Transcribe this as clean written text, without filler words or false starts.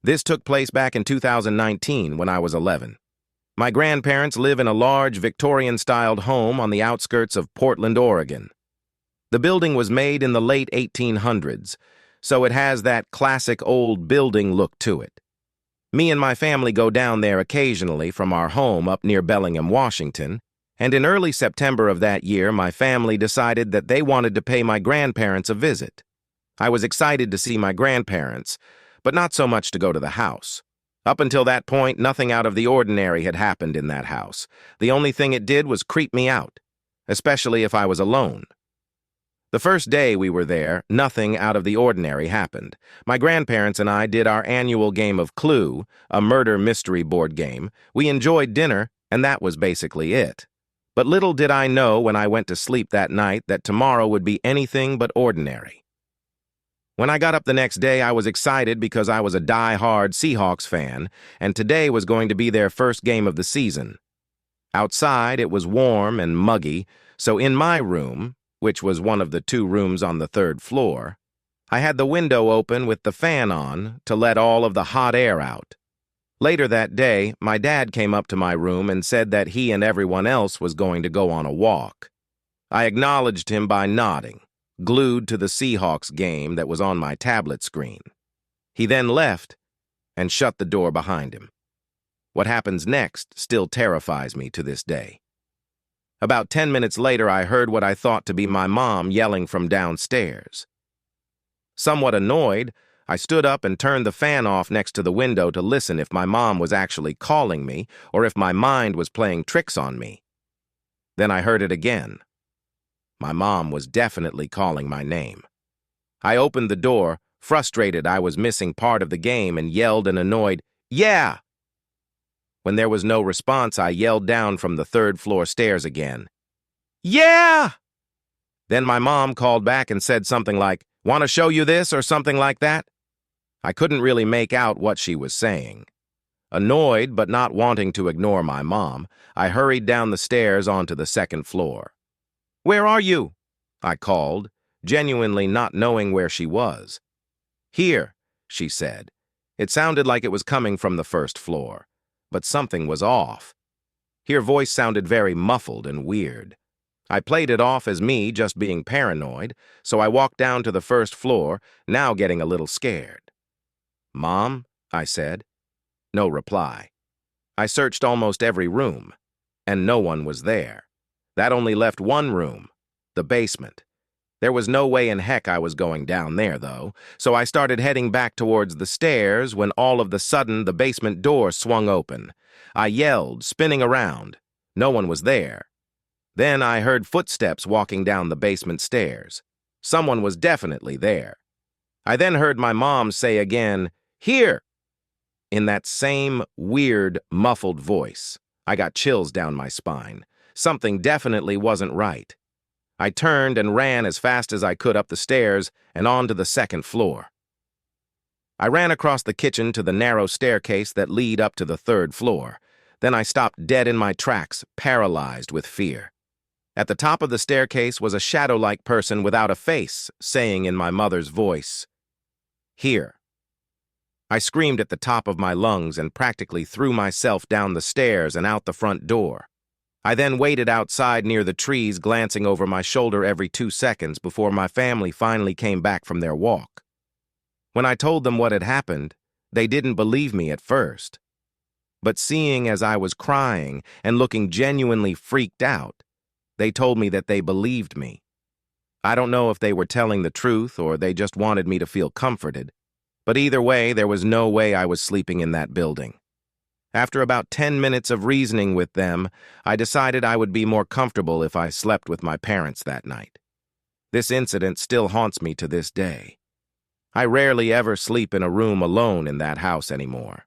This took place back in 2019 when I was 11. My grandparents live in a large Victorian-styled home on the outskirts of Portland, Oregon. The building was made in the late 1800s, so it has that classic old building look to it. Me and my family go down there occasionally from our home up near Bellingham, Washington, and in early September of that year, my family decided that they wanted to pay my grandparents a visit. I was excited to see my grandparents, but not so much to go to the house. Up until that point, nothing out of the ordinary had happened in that house. The only thing it did was creep me out, especially if I was alone. The first day we were there, nothing out of the ordinary happened. My grandparents and I did our annual game of Clue, a murder mystery board game. We enjoyed dinner, and that was basically it. But little did I know when I went to sleep that night that tomorrow would be anything but ordinary. When I got up the next day, I was excited because I was a die-hard Seahawks fan, and today was going to be their first game of the season. Outside, it was warm and muggy, so in my room, which was one of the two rooms on the third floor, I had the window open with the fan on to let all of the hot air out. Later that day, my dad came up to my room and said that he and everyone else was going to go on a walk. I acknowledged him by nodding, glued to the Seahawks game that was on my tablet screen. He then left and shut the door behind him. What happens next still terrifies me to this day. About 10 minutes later, I heard what I thought to be my mom yelling from downstairs. Somewhat annoyed, I stood up and turned the fan off next to the window to listen if my mom was actually calling me or if my mind was playing tricks on me. Then I heard it again. My mom was definitely calling my name. I opened the door, frustrated I was missing part of the game, and yelled an annoyed, "Yeah!" When there was no response, I yelled down from the third-floor stairs again, "Yeah!" Then my mom called back and said something like, "Want to show you this?" or something like that. I couldn't really make out what she was saying. Annoyed but not wanting to ignore my mom, I hurried down the stairs onto the second floor. "Where are you?" I called, genuinely not knowing where she was. "Here," she said. It sounded like it was coming from the first floor. But something was off. Her voice sounded very muffled and weird. I played it off as me just being paranoid, so I walked down to the first floor, now getting a little scared. "Mom?" I said. No reply. I searched almost every room, and no one was there. That only left one room, the basement. There was no way in heck I was going down there, though, so I started heading back towards the stairs when all of a sudden the basement door swung open. I yelled, spinning around. No one was there. Then I heard footsteps walking down the basement stairs. Someone was definitely there. I then heard my mom say again, "Here!" in that same weird, muffled voice. I got chills down my spine. Something definitely wasn't right. I turned and ran as fast as I could up the stairs and onto the second floor. I ran across the kitchen to the narrow staircase that lead up to the third floor. Then I stopped dead in my tracks, paralyzed with fear. At the top of the staircase was a shadow-like person without a face, saying in my mother's voice, "Here." I screamed at the top of my lungs and practically threw myself down the stairs and out the front door. I then waited outside near the trees, glancing over my shoulder every 2 seconds before my family finally came back from their walk. When I told them what had happened, they didn't believe me at first. But seeing as I was crying and looking genuinely freaked out, they told me that they believed me. I don't know if they were telling the truth or they just wanted me to feel comforted, but either way, there was no way I was sleeping in that building. After about 10 minutes of reasoning with them, I decided I would be more comfortable if I slept with my parents that night. This incident still haunts me to this day. I rarely ever sleep in a room alone in that house anymore.